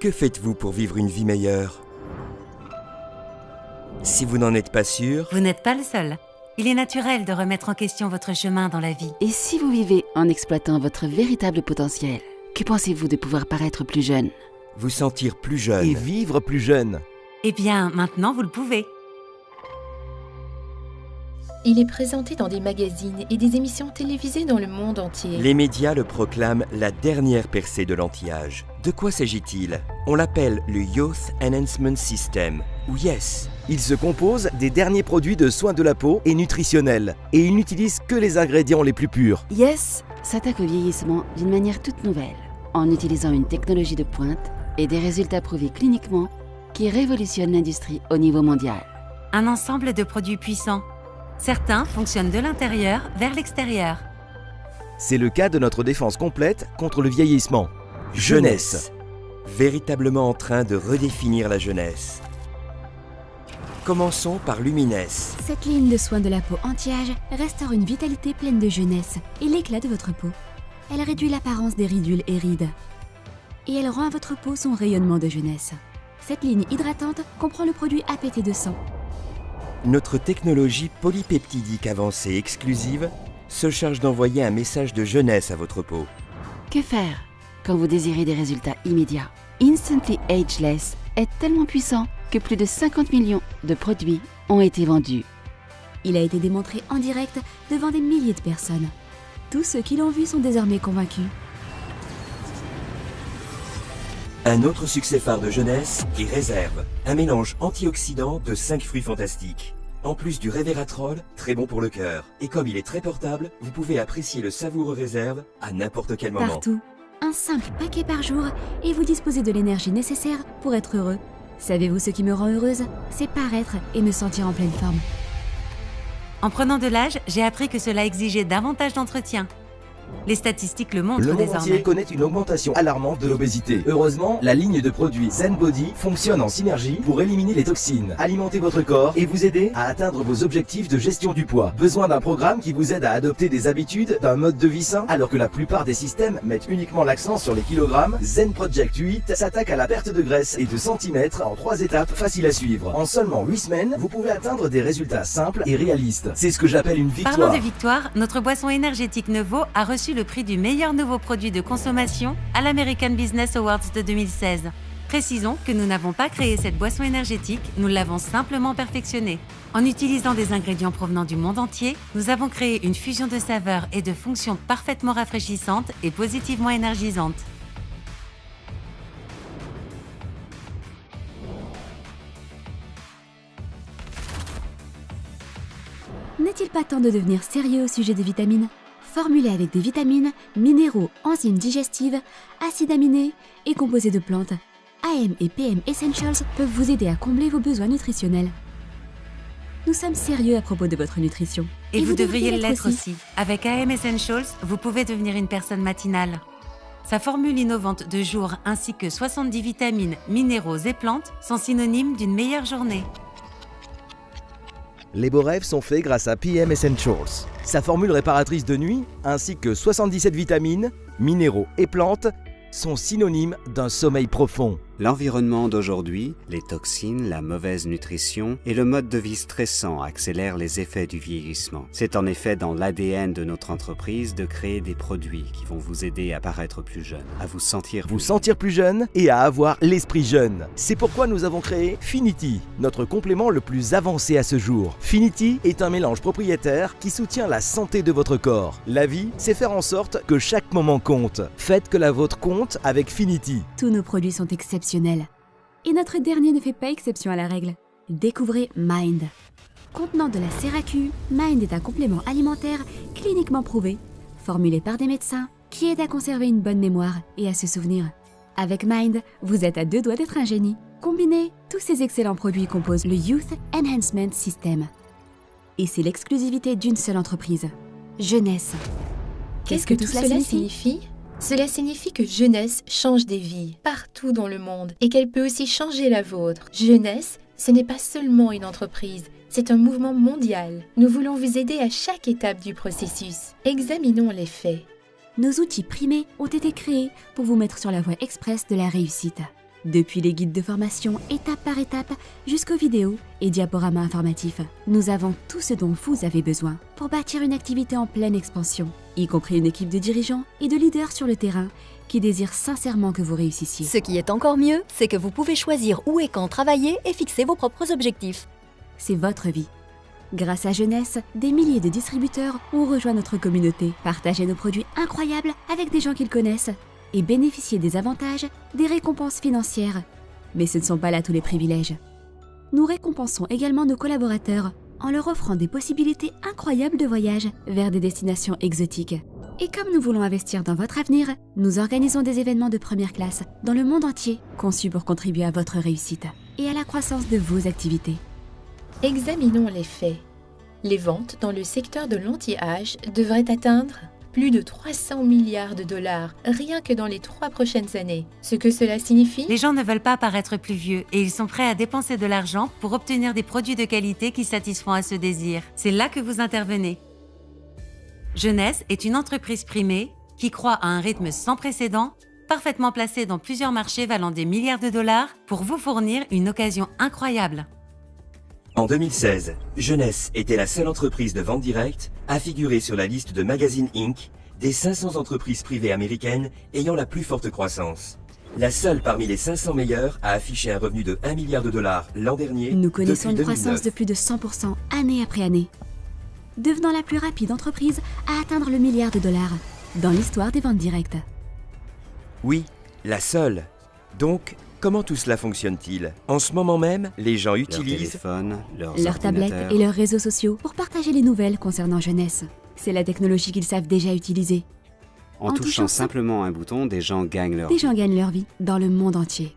Que faites-vous pour vivre une vie meilleure? Si vous n'en êtes pas sûr, Vous n'êtes pas le seul. Il est naturel de remettre en question votre chemin dans la vie. Et si vous vivez en exploitant votre véritable potentiel, que pensez-vous de pouvoir paraître plus jeune? vous sentir plus jeune, Et vivre plus jeune. Eh bien, maintenant vous le pouvez. Il est présenté dans des magazines et des émissions télévisées dans le monde entier. les médias le proclament la dernière percée de l'anti-âge. De quoi s'agit-il? On l'appelle le Youth Enhancement System, ou YES. Il se compose des derniers produits de soins de la peau et nutritionnels. Et il n'utilise que les ingrédients les plus purs. Yes s'attaque au vieillissement d'une manière toute nouvelle, en utilisant une technologie de pointe et des résultats prouvés cliniquement qui révolutionnent l'industrie au niveau mondial. Un ensemble de produits puissants. Certains fonctionnent de l'intérieur vers l'extérieur. C'est le cas de notre défense complète contre le vieillissement. Jeunesse. Véritablement en train de redéfinir la jeunesse. Commençons par Lumines. Cette ligne de soins de la peau anti-âge restaure une vitalité pleine de jeunesse et l'éclat de votre peau. Elle réduit l'apparence des ridules et rides. Et elle rend à votre peau son rayonnement de jeunesse. Cette ligne hydratante comprend le produit APT200. Notre technologie polypeptidique avancée exclusive se charge d'envoyer un message de jeunesse à votre peau. Que faire quand vous désirez des résultats immédiats? Instantly Ageless est tellement puissant que plus de 50 millions de produits ont été vendus. Il a été démontré en direct devant des milliers de personnes. Tous ceux qui l'ont vu sont désormais convaincus. Un autre succès phare de jeunesse est Réserve, un mélange antioxydant de 5 fruits fantastiques. En plus du Resveratrol, très bon pour le cœur. Et comme il est très portable, vous pouvez apprécier le savoureux Réserve à n'importe quel moment. Partout. Un simple paquet par jour et vous disposez de l'énergie nécessaire pour être heureux. Savez-vous ce qui me rend heureuse? C'est paraître et me sentir en pleine forme. En prenant de l'âge, j'ai appris que cela exigeait davantage d'entretien. Les statistiques le montrent Le monde désormais. entier connaît une augmentation alarmante de l'obésité. Heureusement, la ligne de produits Zen Body fonctionne en synergie pour éliminer les toxines, alimenter votre corps et vous aider à atteindre vos objectifs de gestion du poids. Besoin d'un programme qui vous aide à adopter des habitudes, d'un mode de vie sain, alors que la plupart des systèmes mettent uniquement l'accent sur les kilogrammes. Zen Project 8 s'attaque à la perte de graisse et de centimètres en 3 étapes faciles à suivre. En seulement 8 semaines, vous pouvez atteindre des résultats simples et réalistes. C'est ce que j'appelle une victoire. Parlant de victoire, notre boisson énergétique Nevo a reçu le prix du meilleur nouveau produit de consommation à l'American Business Awards de 2016. Précisons que nous n'avons pas créé cette boisson énergétique, nous l'avons simplement perfectionnée. En utilisant des ingrédients provenant du monde entier, nous avons créé une fusion de saveurs et de fonctions parfaitement rafraîchissantes et positivement énergisantes. N'est-il pas temps de devenir sérieux au sujet des vitamines? Formulé avec des vitamines, minéraux, enzymes digestives, acides aminés et composés de plantes, AM et PM Essentials peuvent vous aider à combler vos besoins nutritionnels. Nous sommes sérieux à propos de votre nutrition. Et vous devriez l'être aussi. Avec AM Essentials, vous pouvez devenir une personne matinale. Sa formule innovante de jour ainsi que 70 vitamines, minéraux et plantes sont synonymes d'une meilleure journée. Les beaux rêves sont faits grâce à PM Essentials. Sa formule réparatrice de nuit, ainsi que 77 vitamines, minéraux et plantes, sont synonymes d'un sommeil profond. L'environnement d'aujourd'hui, les toxines, la mauvaise nutrition et le mode de vie stressant accélèrent les effets du vieillissement. C'est en effet dans l'ADN de notre entreprise de créer des produits qui vont vous aider à paraître plus jeune, à vous sentir Plus jeune et à avoir l'esprit jeune. C'est pourquoi nous avons créé Finity, notre complément le plus avancé à ce jour. Finity est un mélange propriétaire qui soutient la santé de votre corps. La vie, c'est faire en sorte que chaque moment compte. Faites que la vôtre compte avec Finity. Tous nos produits sont exceptionnels. Et notre dernier ne fait pas exception à la règle. Découvrez Mind. Contenant de la CERAQ, Mind est un complément alimentaire cliniquement prouvé, formulé par des médecins, qui aide à conserver une bonne mémoire et à se souvenir. Avec Mind, vous êtes à 2 doigts d'être un génie. Combinés, tous ces excellents produits composent le Youth Enhancement System. Et c'est l'exclusivité d'une seule entreprise. Jeunesse. Qu'est-ce que tout cela signifie? Cela signifie que Jeunesse change des vies partout dans le monde et qu'elle peut aussi changer la vôtre. Jeunesse, ce n'est pas seulement une entreprise, c'est un mouvement mondial. Nous voulons vous aider à chaque étape du processus. Examinons les faits. Nos outils primés ont été créés pour vous mettre sur la voie express de la réussite. Depuis les guides de formation étape par étape jusqu'aux vidéos et diaporamas informatifs, nous avons tout ce dont vous avez besoin pour bâtir une activité en pleine expansion, y compris une équipe de dirigeants et de leaders sur le terrain qui désirent sincèrement que vous réussissiez. Ce qui est encore mieux, c'est que vous pouvez choisir où et quand travailler et fixer vos propres objectifs. C'est votre vie. Grâce à Jeunesse, des milliers de distributeurs ont rejoint notre communauté, partagé nos produits incroyables avec des gens qu'ils connaissent et bénéficier des avantages, des récompenses financières. Mais ce ne sont pas là tous les privilèges. Nous récompensons également nos collaborateurs en leur offrant des possibilités incroyables de voyage vers des destinations exotiques. Et comme nous voulons investir dans votre avenir, nous organisons des événements de première classe dans le monde entier, conçus pour contribuer à votre réussite et à la croissance de vos activités. Examinons les faits. Les ventes dans le secteur de l'anti-âge devraient atteindre plus de 300 milliards de dollars, rien que dans les 3 prochaines années. Ce que cela signifie? Les gens ne veulent pas paraître plus vieux et ils sont prêts à dépenser de l'argent pour obtenir des produits de qualité qui satisfont à ce désir. C'est là que vous intervenez. Jeunesse est une entreprise primée qui croît à un rythme sans précédent, parfaitement placée dans plusieurs marchés valant des milliards de dollars pour vous fournir une occasion incroyable. En 2016, Jeunesse était la seule entreprise de vente directe à figurer sur la liste de Magazine Inc. des 500 entreprises privées américaines ayant la plus forte croissance. La seule parmi les 500 meilleures à afficher un revenu de 1 milliard de dollars l'an dernier. Nous connaissons depuis une croissance 2009. de plus de 100% année après année, devenant la plus rapide entreprise à atteindre le milliard de dollars dans l'histoire des ventes directes. Oui, la seule. Donc, comment tout cela fonctionne-t-il? En ce moment même, les gens Leur utilisent téléphone, leurs Leurs tablettes ordinateurs. et leurs réseaux sociaux pour partager les nouvelles concernant Jeunesse. C'est la technologie qu'ils savent déjà utiliser. En en touchant touchant simplement un bouton, des gens gagnent leur Des vie. gens gagnent leur vie dans le monde entier.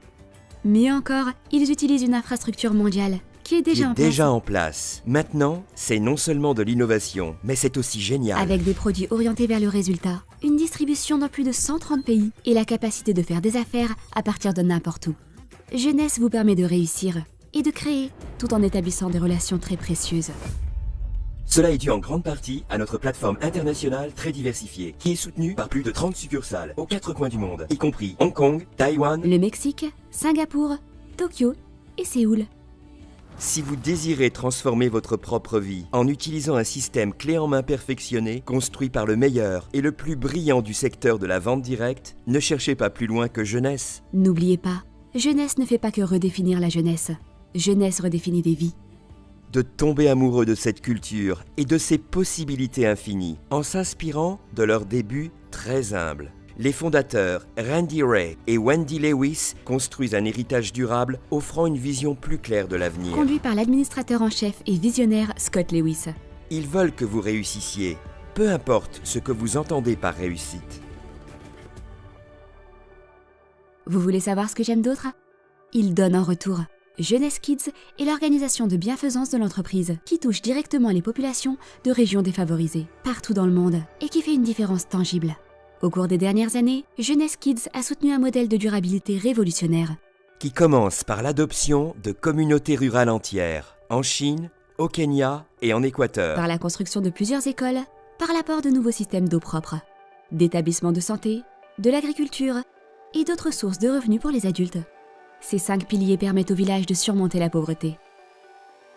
Mieux encore, ils utilisent une infrastructure mondiale qui est qui déjà est en place, déjà en place. Maintenant, c'est non seulement de l'innovation, mais c'est aussi génial. avec des produits orientés vers le résultat, une distribution dans plus de 130 pays et la capacité de faire des affaires à partir de n'importe où. Jeunesse vous permet de réussir et de créer tout en établissant des relations très précieuses. Cela est dû en grande partie à notre plateforme internationale très diversifiée, qui est soutenue par plus de 30 succursales aux 4 coins du monde, y compris Hong Kong, Taïwan. Le Mexique, Singapour, Tokyo et Séoul. Si vous désirez transformer votre propre vie en utilisant un système clé en main perfectionné, construit par le meilleur et le plus brillant du secteur de la vente directe, ne cherchez pas plus loin que Jeunesse. N'oubliez pas, Jeunesse ne fait pas que redéfinir la jeunesse. Jeunesse redéfinit des vies. De tomber amoureux de cette culture et de ses possibilités infinies, en s'inspirant de leurs débuts très humbles. Les fondateurs Randy Ray et Wendy Lewis construisent un héritage durable offrant une vision plus claire de l'avenir. Conduit par l'administrateur en chef et visionnaire Scott Lewis. Ils veulent que vous réussissiez, peu importe ce que vous entendez par réussite. Vous voulez savoir ce que j'aime d'autre? Ils donnent en retour. Jeunesse Kids est l'organisation de bienfaisance de l'entreprise qui touche directement les populations de régions défavorisées, partout dans le monde, et qui fait une différence tangible. Au cours des dernières années, Jeunesse Kids a soutenu un modèle de durabilité révolutionnaire. Qui commence par l'adoption de communautés rurales entières, en Chine, au Kenya et en Équateur. Par la construction de plusieurs écoles, par l'apport de nouveaux systèmes d'eau propre, d'établissements de santé, de l'agriculture et d'autres sources de revenus pour les adultes. Ces 5 piliers permettent au village de surmonter la pauvreté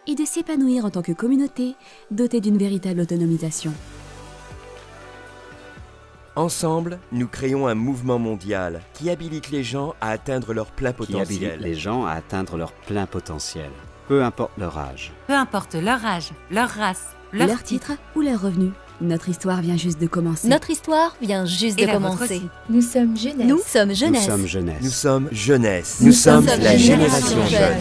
et de s'épanouir en tant que communauté dotée d'une véritable autonomisation. Ensemble, nous créons un mouvement mondial qui habilite les gens à atteindre leur plein qui habilitent potentiel. les gens à atteindre leur plein potentiel, peu importe leur âge. Peu importe leur âge, leur race, leur titre ou leur revenu. Notre histoire vient juste de commencer. Notre histoire vient juste et de la vôtre commencer. aussi. Nous sommes Jeunesse. Nous sommes Jeunesse. Nous sommes jeunesse. Nous sommes Jeunesse. Nous sommes la génération jeune.